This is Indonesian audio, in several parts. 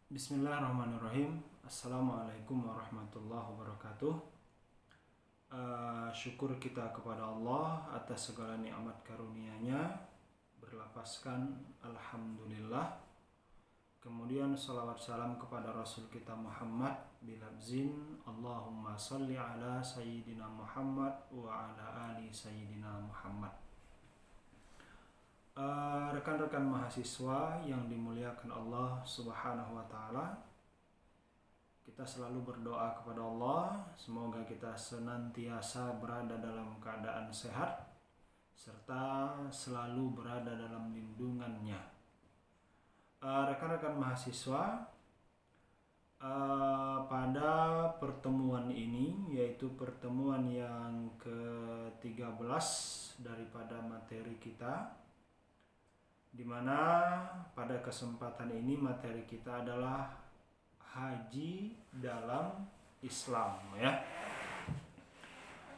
Bismillahirrahmanirrahim. Assalamualaikum warahmatullahi wabarakatuh. Syukur kita kepada Allah atas segala nikmat karunia-Nya. Berlapaskan Alhamdulillah. Kemudian salawat salam kepada Rasul kita Muhammad bilabzin Allahumma salli ala Sayyidina Muhammad wa ala ali Sayyidina Muhammad. Rekan-rekan mahasiswa yang dimuliakan Allah Subhanahu wa taala, kita selalu berdoa kepada Allah semoga kita senantiasa berada dalam keadaan sehat serta selalu berada dalam lindungannya. Rekan-rekan mahasiswa, pada pertemuan ini, yaitu pertemuan yang ke-13 daripada materi kita, di mana pada kesempatan ini materi kita adalah haji dalam Islam, ya.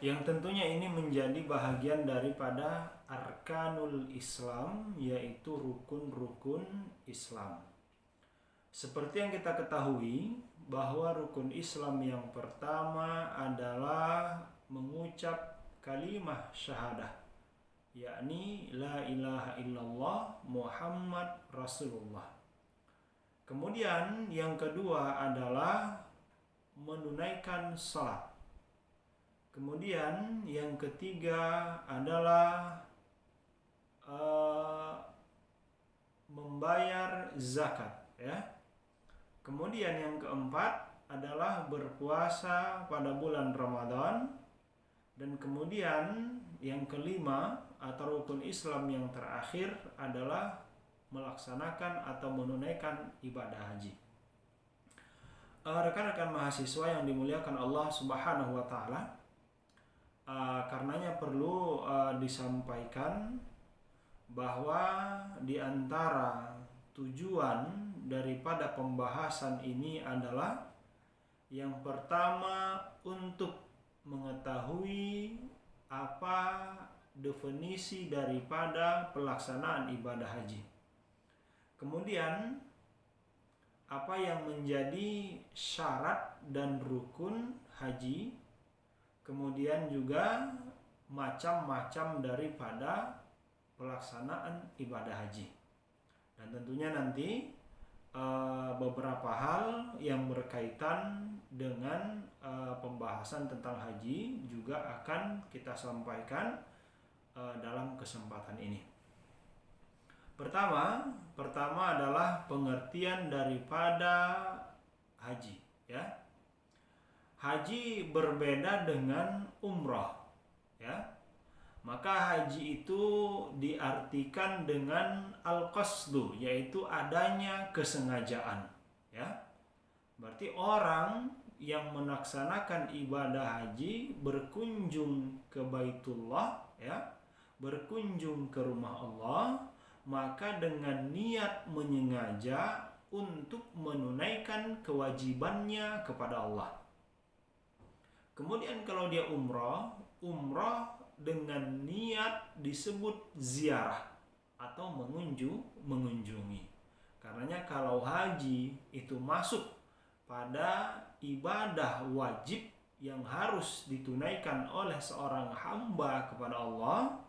Yang tentunya ini menjadi bahagian daripada arkanul Islam, yaitu rukun-rukun Islam. Seperti yang kita ketahui bahwa rukun Islam yang pertama adalah mengucap kalimah syahadah, yakni la ilaha illallah Muhammad Rasulullah. Kemudian yang kedua adalah menunaikan salat. Kemudian yang ketiga adalah membayar zakat, ya. Kemudian yang keempat adalah berpuasa pada bulan Ramadan. Dan kemudian yang kelima atau rukun Islam yang terakhir adalah melaksanakan atau menunaikan ibadah haji. Rekan-rekan mahasiswa yang dimuliakan Allah Subhanahu wa taala, karenanya perlu disampaikan bahwa di antara tujuan daripada pembahasan ini adalah yang pertama untuk mengetahui apa definisi daripada pelaksanaan ibadah haji. Kemudian apa yang menjadi syarat dan rukun haji. Kemudian juga macam-macam daripada pelaksanaan ibadah haji. Dan tentunya nanti beberapa hal yang berkaitan dengan pembahasan tentang haji juga akan kita sampaikan dalam kesempatan ini. Pertama adalah pengertian daripada haji, ya. Haji berbeda dengan umrah, ya. Maka haji itu diartikan dengan al-qasdu, yaitu adanya kesengajaan, ya. Berarti orang yang melaksanakan ibadah haji berkunjung ke Baitullah, ya, berkunjung ke rumah Allah, maka dengan niat menyengaja untuk menunaikan kewajibannya kepada Allah. Kemudian kalau dia umrah dengan niat disebut ziarah atau mengunjungi. Karenanya kalau haji itu masuk pada ibadah wajib yang harus ditunaikan oleh seorang hamba kepada Allah,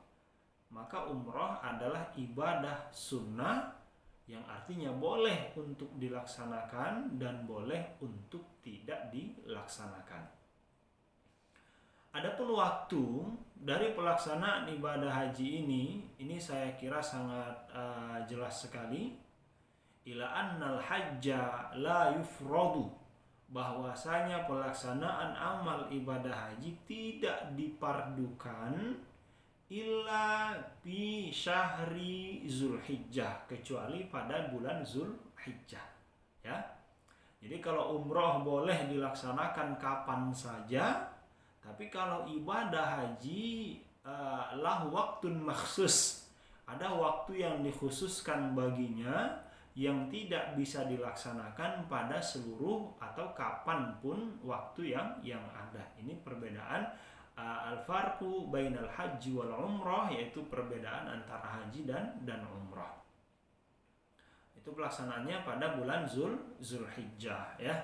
maka umrah adalah ibadah sunnah yang artinya boleh untuk dilaksanakan dan boleh untuk tidak dilaksanakan. Adapun waktu dari pelaksanaan ibadah haji ini saya kira sangat jelas sekali. Ila annal hajja la yufradu, bahwasanya pelaksanaan amal ibadah haji tidak dipardukan illa fi syahri Zulhijjah, kecuali pada bulan Zulhijjah, ya. Jadi kalau umrah boleh dilaksanakan kapan saja, tapi kalau ibadah haji lah waktun maksus, ada waktu yang dikhususkan baginya yang tidak bisa dilaksanakan pada seluruh atau kapanpun waktu yang ada. Ini perbedaan al-farqu bainal haji wal umrah, yaitu perbedaan antara haji dan umrah. Itu pelaksanaannya pada bulan Zulhijjah ya.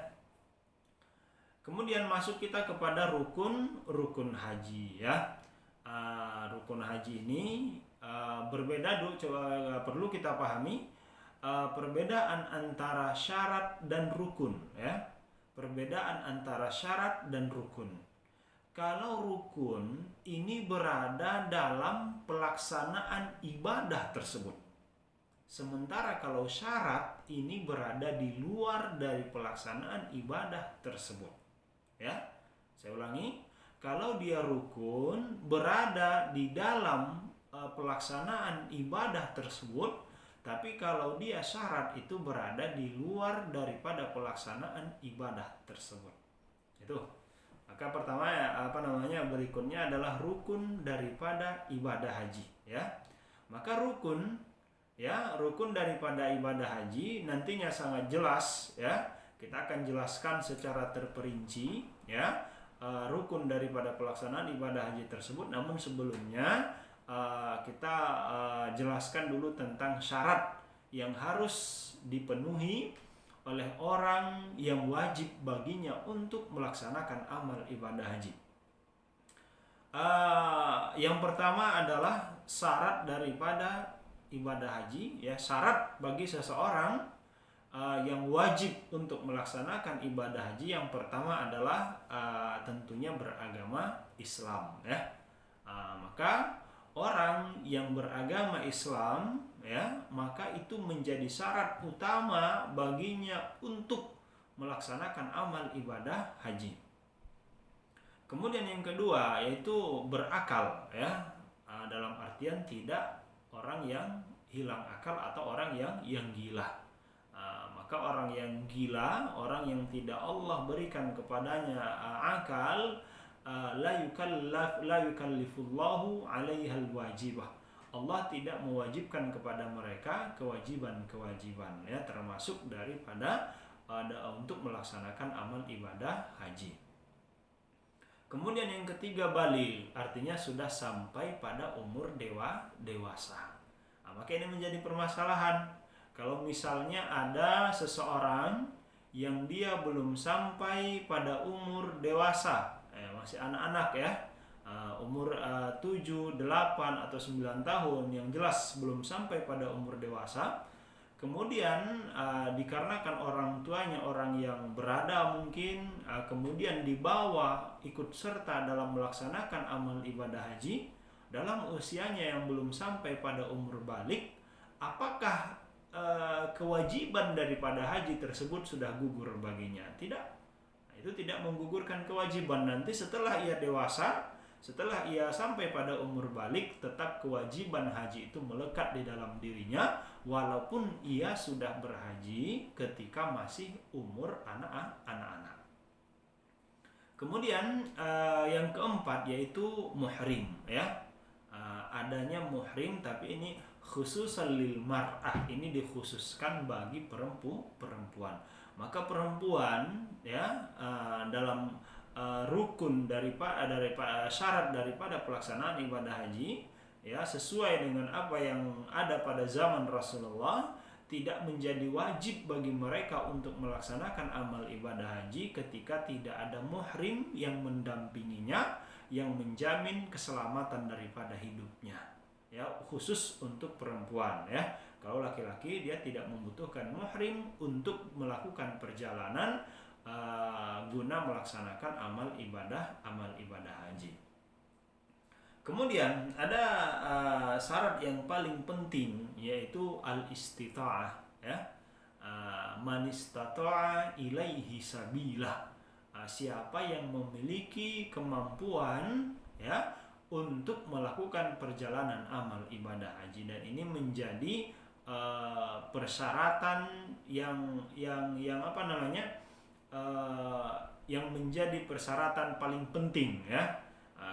Kemudian masuk kita kepada rukun haji ya. Rukun haji ini berbeda dulu, perlu kita pahami perbedaan antara syarat dan rukun ya. Perbedaan antara syarat dan rukun. Kalau rukun ini berada dalam pelaksanaan ibadah tersebut. Sementara kalau syarat ini berada di luar dari pelaksanaan ibadah tersebut. Ya, saya ulangi. Kalau dia rukun berada di dalam pelaksanaan ibadah tersebut, tapi kalau dia syarat itu berada di luar daripada pelaksanaan ibadah tersebut. Itu. Maka pertama berikutnya adalah rukun daripada ibadah haji ya. Maka rukun daripada ibadah haji nantinya sangat jelas ya. Kita akan jelaskan secara terperinci ya rukun daripada pelaksanaan ibadah haji tersebut. Namun sebelumnya kita jelaskan dulu tentang syarat yang harus dipenuhi oleh orang yang wajib baginya untuk melaksanakan amal ibadah haji. Yang pertama adalah syarat daripada ibadah haji ya. Syarat bagi seseorang yang wajib untuk melaksanakan ibadah haji yang pertama adalah tentunya beragama Islam ya. Maka orang yang beragama Islam ya, maka itu menjadi syarat utama baginya untuk melaksanakan amal ibadah haji. Kemudian yang kedua yaitu berakal ya, dalam artian tidak orang yang hilang akal atau orang yang gila. Maka orang yang gila, orang yang tidak Allah berikan kepadanya akal, la yukallifullahu 'alaihal wajibah. Allah tidak mewajibkan kepada mereka kewajiban-kewajiban ya, termasuk daripada untuk melaksanakan amal ibadah haji. Kemudian yang ketiga baligh, artinya sudah sampai pada umur dewasa. Maka ini menjadi permasalahan. Kalau misalnya ada seseorang yang dia belum sampai pada umur dewasa, masih anak-anak ya, umur 7, 8 atau 9 tahun, yang jelas belum sampai pada umur dewasa. Kemudian dikarenakan orang tuanya orang yang berada mungkin, kemudian dibawa ikut serta dalam melaksanakan amal ibadah haji dalam usianya yang belum sampai pada umur balik, apakah kewajiban daripada haji tersebut sudah gugur baginya? Tidak. Itu tidak menggugurkan kewajiban. Nanti setelah ia dewasa, setelah ia sampai pada umur balik, tetap kewajiban haji itu melekat di dalam dirinya walaupun ia sudah berhaji ketika masih umur anak-anak. Kemudian yang keempat yaitu muhrim ya. Adanya muhrim, tapi ini khususan lil mar'ah, ini dikhususkan bagi perempuan. Maka perempuan ya dalam rukun daripada syarat daripada pelaksanaan ibadah haji ya, sesuai dengan apa yang ada pada zaman Rasulullah, tidak menjadi wajib bagi mereka untuk melaksanakan amal ibadah haji ketika tidak ada muhrim yang mendampinginya, yang menjamin keselamatan daripada hidupnya ya, khusus untuk perempuan ya. Kalau laki-laki dia tidak membutuhkan muhrim untuk melakukan perjalanan guna melaksanakan amal ibadah haji. Kemudian ada syarat yang paling penting yaitu al-istita'ah ya. Man istata'a ilaihi sabilah. Siapa yang memiliki kemampuan ya untuk melakukan perjalanan amal ibadah haji, dan ini menjadi persyaratan yang menjadi persyaratan paling penting ya.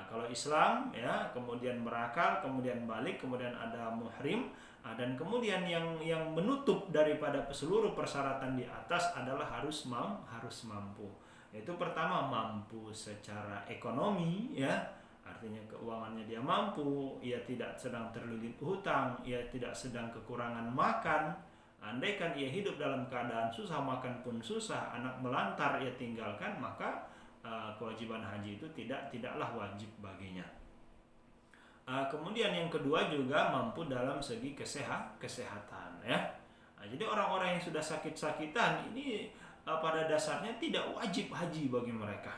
Kalau Islam ya, kemudian berakal, kemudian balik, kemudian ada muhrim, dan kemudian yang menutup daripada seluruh persyaratan di atas adalah harus mampu. Yaitu pertama mampu secara ekonomi ya, artinya keuangannya dia mampu, ia tidak sedang terlilit hutang, ia tidak sedang kekurangan makan, Andaikan ia hidup dalam keadaan susah, makan pun susah, anak melantar ia tinggalkan, maka kewajiban haji itu tidaklah wajib baginya. Kemudian yang kedua juga mampu dalam segi kesehatan ya. Jadi orang-orang yang sudah sakit-sakitan ini pada dasarnya tidak wajib haji bagi mereka.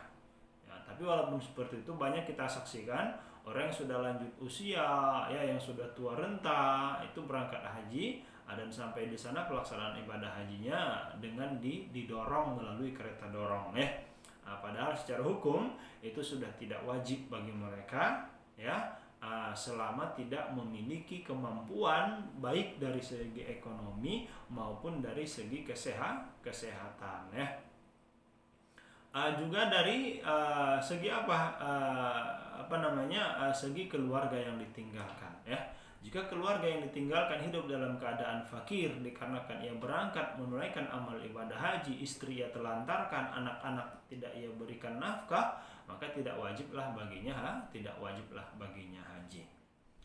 Ya, tapi walaupun seperti itu banyak kita saksikan orang yang sudah lanjut usia ya, yang sudah tua renta itu berangkat haji dan sampai di sana pelaksanaan ibadah hajinya dengan didorong melalui kereta dorong ya. Padahal secara hukum itu sudah tidak wajib bagi mereka ya, selama tidak memiliki kemampuan baik dari segi ekonomi maupun dari segi kesehatan ya. Juga dari segi segi keluarga yang ditinggalkan ya. Jika keluarga yang ditinggalkan hidup dalam keadaan fakir dikarenakan ia berangkat menunaikan amal ibadah haji, istri ia telantarkan, anak-anak tidak ia berikan nafkah, maka tidak wajiblah baginya haji.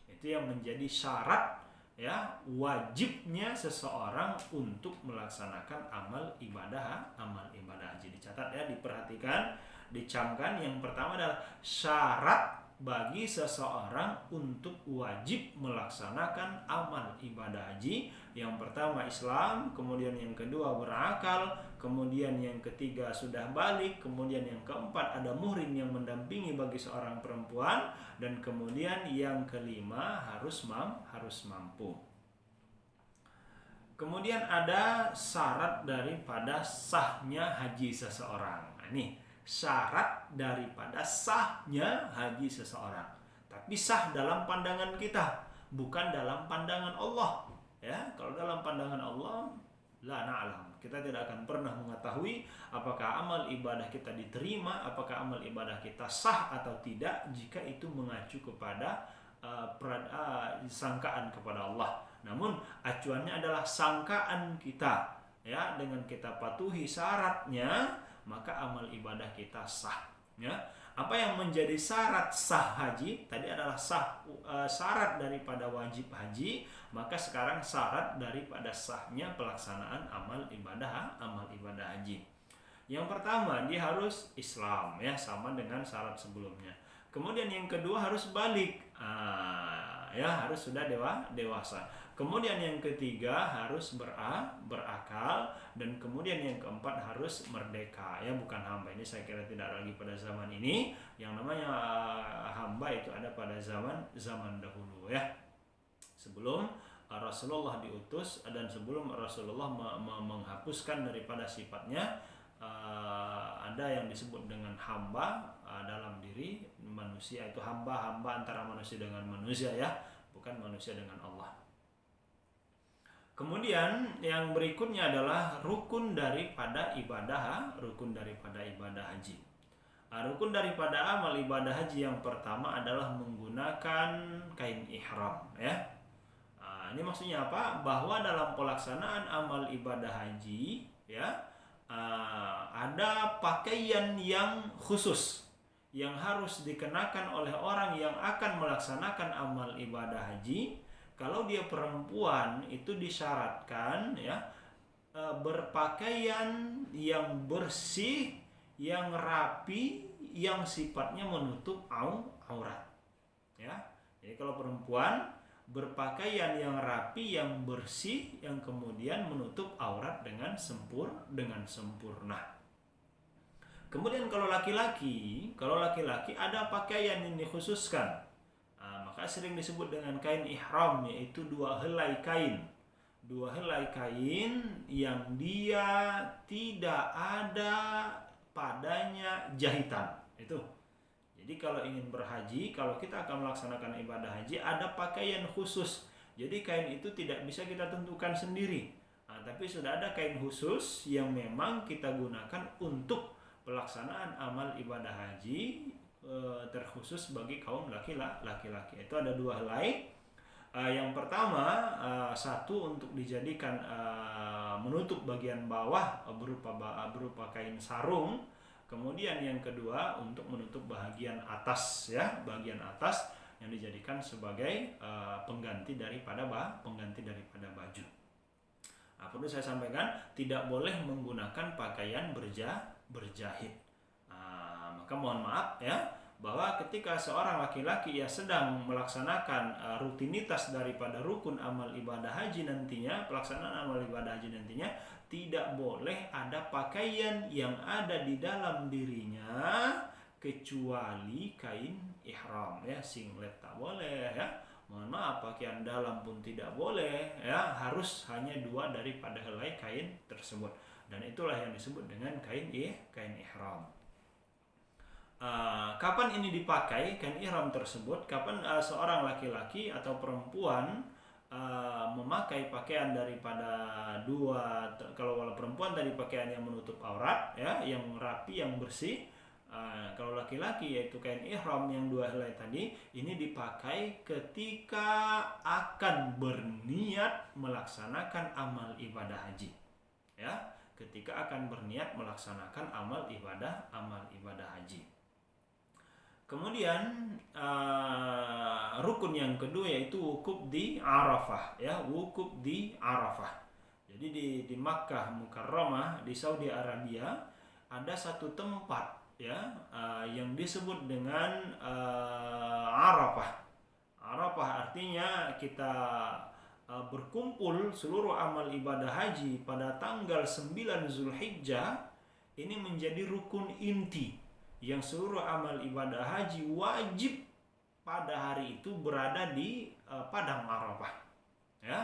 Itu yang menjadi syarat ya wajibnya seseorang untuk melaksanakan amal ibadah haji. Dicatat ya, diperhatikan, dicamkan. Yang pertama adalah syarat bagi seseorang untuk wajib melaksanakan amal ibadah haji. Yang pertama Islam, kemudian yang kedua berakal, kemudian yang ketiga sudah balik, kemudian yang keempat ada muhrim yang mendampingi bagi seorang perempuan, dan kemudian yang kelima harus mampu. Kemudian ada syarat daripada sahnya haji seseorang. Ini syarat daripada sahnya haji seseorang. Tapi sah dalam pandangan kita, bukan dalam pandangan Allah. Ya, kalau dalam pandangan Allah, la na'lam. Kita tidak akan pernah mengetahui apakah amal ibadah kita diterima, apakah amal ibadah kita sah atau tidak jika itu mengacu kepada sangkaan kepada Allah. Namun acuannya adalah sangkaan kita. Ya, dengan kita patuhi syaratnya, maka amal ibadah kita sah ya. Apa yang menjadi syarat sah haji tadi adalah syarat daripada wajib haji, maka sekarang syarat daripada sahnya pelaksanaan amal ibadah haji. Yang pertama, dia harus Islam ya, sama dengan syarat sebelumnya. Kemudian yang kedua harus balik, ya harus sudah dewasa. Kemudian yang ketiga harus berakal, dan kemudian yang keempat harus merdeka ya, bukan hamba. Ini saya kira tidak lagi pada zaman ini. Yang namanya hamba itu ada pada zaman dahulu ya, sebelum Rasulullah diutus dan sebelum Rasulullah menghapuskan daripada sifatnya ada yang disebut dengan hamba dalam diri manusia. Itu hamba antara manusia dengan manusia ya, bukan manusia dengan Allah. Kemudian yang berikutnya adalah rukun daripada ibadah haji. Rukun daripada amal ibadah haji yang pertama adalah menggunakan kain ihram ya. Ini maksudnya apa? Bahwa dalam pelaksanaan amal ibadah haji ya, ada pakaian yang khusus yang harus dikenakan oleh orang yang akan melaksanakan amal ibadah haji. Kalau dia perempuan itu disyaratkan ya berpakaian yang bersih, yang rapi, yang sifatnya menutup aurat ya. Jadi kalau perempuan berpakaian yang rapi, yang bersih, yang kemudian menutup aurat dengan sempurna. Kemudian kalau laki-laki ada pakaian yang dikhususkan. Maka sering disebut dengan kain ihram, yaitu dua helai kain yang dia tidak ada padanya jahitan. Itu. Jadi kalau ingin berhaji, kalau kita akan melaksanakan ibadah haji, ada pakaian khusus. Jadi kain itu tidak bisa kita tentukan sendiri. Tapi sudah ada kain khusus yang memang kita gunakan untuk pelaksanaan amal ibadah haji, terkhusus bagi kaum laki-laki. Itu ada dua helai. Yang pertama, satu untuk dijadikan menutup bagian bawah berupa kain sarung. Kemudian yang kedua untuk menutup bagian atas ya, bagian atas yang dijadikan sebagai pengganti daripada baju. perlu saya sampaikan, tidak boleh menggunakan pakaian berjahit. Maka mohon maaf ya, bahwa ketika seorang laki-laki yang sedang melaksanakan rutinitas daripada rukun amal ibadah haji nantinya, pelaksanaan amal ibadah haji nantinya, tidak boleh ada pakaian yang ada di dalam dirinya kecuali kain ihram ya, singlet tak boleh ya. Mohon maaf, pakaian dalam pun tidak boleh ya, harus hanya 2 daripada helai kain tersebut. Dan itulah yang disebut dengan kain ihram. Kapan ini dipakai kain ihram tersebut? Kapan seorang laki-laki atau perempuan memakai pakaian daripada 2, kalau perempuan tadi pakaian yang menutup aurat ya, yang rapi, yang bersih. Kalau laki-laki yaitu kain ihram yang 2 helai tadi, ini dipakai ketika akan berniat melaksanakan amal ibadah haji ya, ketika akan berniat melaksanakan amal ibadah haji. Kemudian rukun yang kedua yaitu wukuf di Arafah ya, wukuf di Arafah. Jadi di Makkah Mukarramah di Saudi Arabia ada satu tempat ya yang disebut dengan Arafah. Arafah artinya kita berkumpul seluruh amal ibadah haji pada tanggal 9 Zulhijjah. Ini menjadi rukun inti yang seluruh amal ibadah haji wajib pada hari itu berada di padang Arafah ya.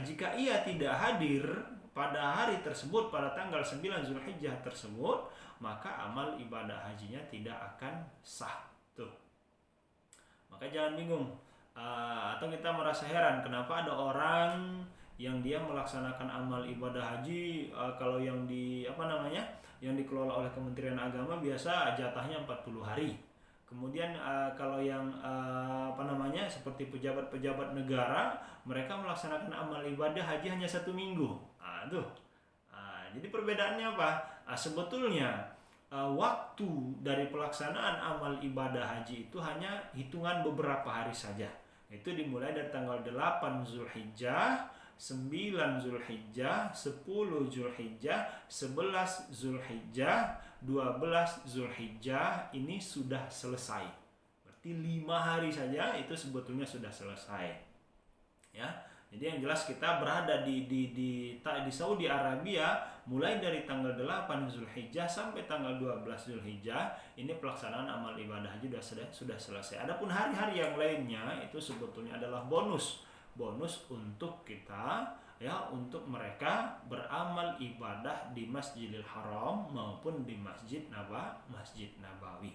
Jika ia tidak hadir pada hari tersebut, pada tanggal 9 Zulhijjah tersebut, maka amal ibadah hajinya tidak akan sah. Tuh. Maka jangan bingung atau kita merasa heran kenapa ada orang yang dia melaksanakan amal ibadah haji kalau yang yang dikelola oleh Kementerian Agama biasa jatahnya 40 hari. Kemudian kalau yang seperti pejabat-pejabat negara, mereka melaksanakan amal ibadah haji hanya 1 minggu. Jadi perbedaannya apa? Sebetulnya waktu dari pelaksanaan amal ibadah haji itu hanya hitungan beberapa hari saja. Itu dimulai dari tanggal 8 Zulhijjah, 9 Zulhijjah, 10 Zulhijjah, 11 Zulhijjah, 12 Zulhijjah ini sudah selesai. Berarti 5 hari saja itu sebetulnya sudah selesai. Ya. Jadi yang jelas kita berada di Saudi Arabia mulai dari tanggal 8 Zulhijjah sampai tanggal 12 Zulhijjah, ini pelaksanaan amal ibadah haji sudah selesai. Adapun hari-hari yang lainnya itu sebetulnya adalah bonus untuk kita ya, untuk mereka beramal ibadah di Masjidil Haram maupun di Masjid Nabawi.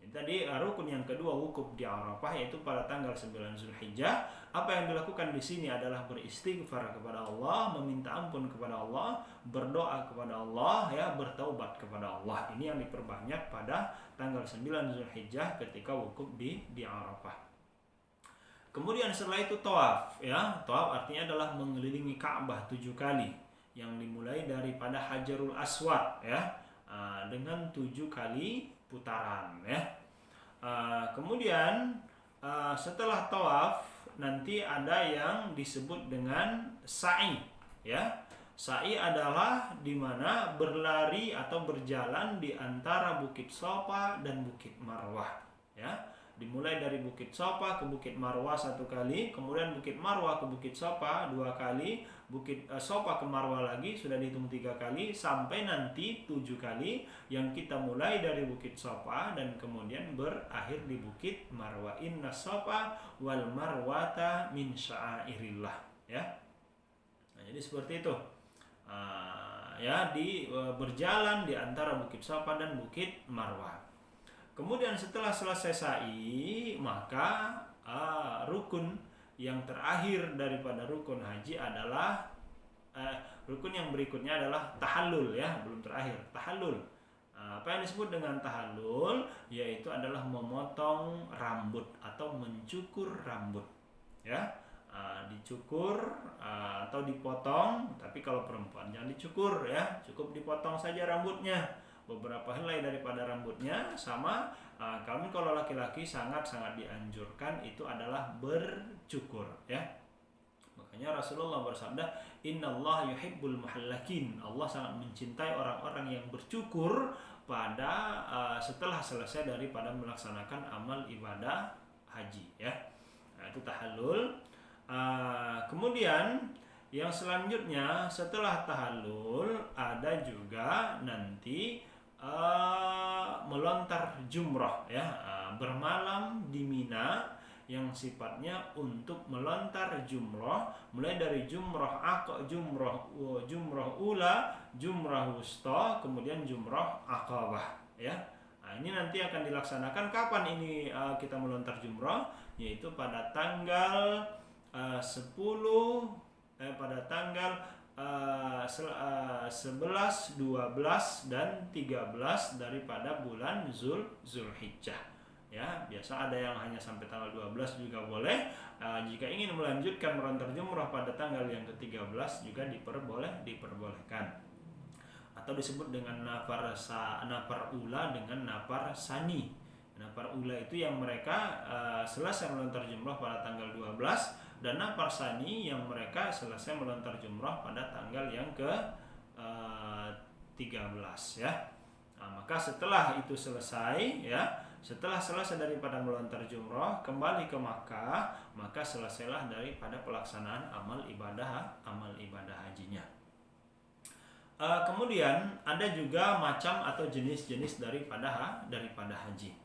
Jadi tadi rukun yang kedua wukuf di Arafah yaitu pada tanggal 9 Zulhijjah. Apa yang dilakukan di sini adalah beristighfar kepada Allah, meminta ampun kepada Allah, berdoa kepada Allah ya, bertaubat kepada Allah. Ini yang diperbanyak pada tanggal 9 Zulhijjah ketika wukuf di Arafah. Kemudian setelah itu tawaf ya. Tawaf artinya adalah mengelilingi Ka'bah 7 kali yang dimulai daripada Hajarul Aswad ya, dengan 7 kali putaran ya. Kemudian setelah tawaf nanti ada yang disebut dengan sa'i ya. Sa'i adalah di mana berlari atau berjalan di antara Bukit Shafa dan Bukit Marwah ya. Dimulai dari Bukit Shafa ke Bukit Marwah 1 kali, kemudian Bukit Marwah ke Bukit Shafa 2 kali, Bukit Shafa ke Marwah lagi sudah dihitung 3 kali, sampai nanti 7 kali yang kita mulai dari Bukit Shafa dan kemudian berakhir di Bukit Marwah. Inna Shafa wal Marwata min sya'airillah ya. Nah, jadi seperti itu. Ya, berjalan di antara Bukit Shafa dan Bukit Marwah. Kemudian setelah selesai sa'i, maka rukun yang terakhir daripada rukun haji adalah rukun yang berikutnya adalah tahallul ya, belum terakhir, tahallul. Apa yang disebut dengan tahallul yaitu adalah memotong rambut atau mencukur rambut ya. Dicukur atau dipotong, tapi kalau perempuan jangan dicukur ya, cukup dipotong saja rambutnya, beberapa helai daripada rambutnya. Sama kalau laki-laki sangat dianjurkan itu adalah bercukur ya. Maka Makanya Rasulullah bersabda, "Innallaha yuhibbul muhallakin." Allah sangat mencintai orang-orang yang bercukur pada setelah selesai daripada melaksanakan amal ibadah haji ya. Nah, itu tahallul. Kemudian yang selanjutnya setelah tahallul ada juga nanti melontar jumrah ya, bermalam di Mina yang sifatnya untuk melontar jumrah, mulai dari jumrah jumrah ula, jumrah wusta, kemudian jumrah aqabah ya. Nah, ini nanti akan dilaksanakan kapan ini kita melontar jumrah, yaitu pada tanggal 10 pada tanggal 11, 12 dan 13 daripada bulan Zulhijjah. Ya, biasa ada yang hanya sampai tanggal 12 juga boleh. Jika ingin melanjutkan melontar jumrah pada tanggal yang ke-13 juga diperbolehkan. Atau disebut dengan nafar ula dengan nafar sani. Nafar ula itu yang mereka selesai melontar jumrah pada tanggal 12, dan nafar sani yang mereka selesai melontar jumrah pada tanggal yang ke-13 ya. Nah, maka setelah itu selesai ya, setelah selesai daripada melontar jumrah kembali ke Makkah, maka selesailah daripada pelaksanaan amal ibadah hajinya. Kemudian ada juga macam atau jenis-jenis daripada haji.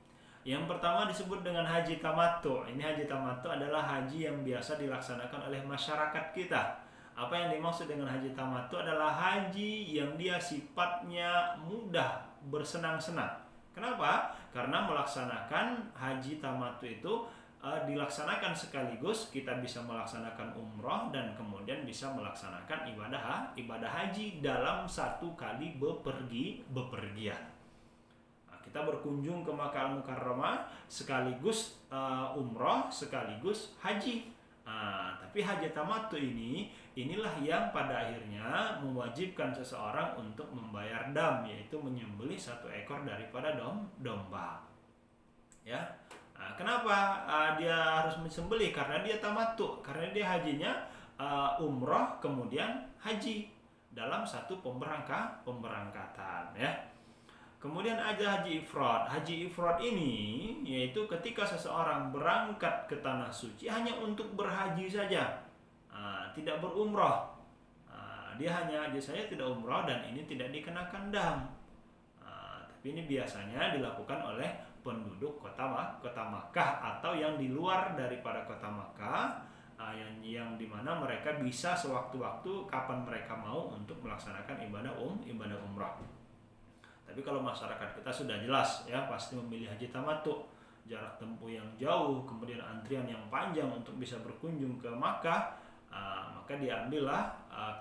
Yang pertama disebut dengan haji tamattu. Ini haji tamattu adalah haji yang biasa dilaksanakan oleh masyarakat kita. Apa yang dimaksud dengan haji tamattu adalah haji yang dia sifatnya mudah, bersenang-senang. Kenapa? Karena melaksanakan haji tamattu itu dilaksanakan sekaligus kita bisa melaksanakan umroh dan kemudian bisa melaksanakan ibadah haji dalam satu kali bepergian. Nah, kita berkunjung ke Makkah Al-Mukarramah sekaligus umroh sekaligus haji. Nah, tapi haji tamattu inilah yang pada akhirnya mewajibkan seseorang untuk membayar dam, yaitu menyembelih satu ekor daripada domba. Ya. Nah, kenapa dia harus disembelih? Karena dia tamattu, karena dia hajinya umroh kemudian haji dalam satu pemberangkatan ya. Kemudian ada haji ifrad. Haji ifrad ini yaitu ketika seseorang berangkat ke tanah suci hanya untuk berhaji saja, tidak berumroh. Dia hanya haji saja, tidak umroh, dan ini tidak dikenakan dam. Tapi ini biasanya dilakukan oleh penduduk kota Makkah atau yang di luar daripada kota Makkah, yang dimana mereka bisa sewaktu-waktu kapan mereka mau untuk melaksanakan ibadah umrah. Tapi kalau masyarakat kita sudah jelas ya, pasti memilih haji tamattu, jarak tempuh yang jauh, kemudian antrian yang panjang untuk bisa berkunjung ke Makkah, maka diambillah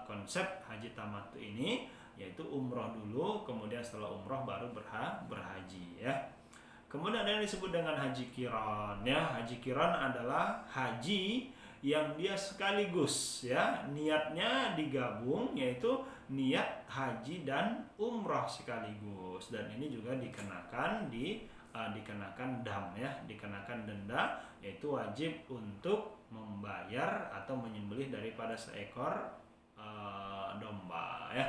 konsep haji tamattu ini, yaitu umroh dulu, kemudian setelah umroh baru berhaji ya. Kemudian ada yang disebut dengan haji qiran ya. Haji qiran adalah haji yang dia sekaligus ya, niatnya digabung, yaitu niat haji dan umrah sekaligus, dan ini juga dikenakan dam ya, dikenakan denda, yaitu wajib untuk membayar atau menyembelih daripada seekor domba ya.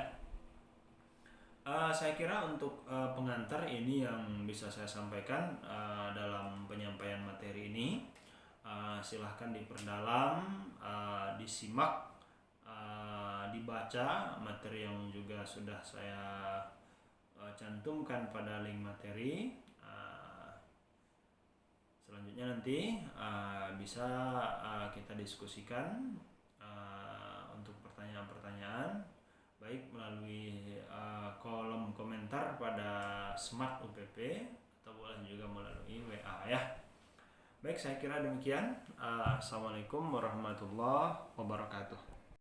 Saya kira untuk pengantar ini yang bisa saya sampaikan dalam penyampaian materi ini. Silahkan diperdalam, disimak, dibaca materi yang juga sudah saya cantumkan pada link materi. Selanjutnya nanti bisa kita diskusikan untuk pertanyaan-pertanyaan, baik melalui kolom komentar pada Smart UPP atau boleh juga melalui WA ya. Baik, saya kira demikian. Assalamualaikum warahmatullahi wabarakatuh.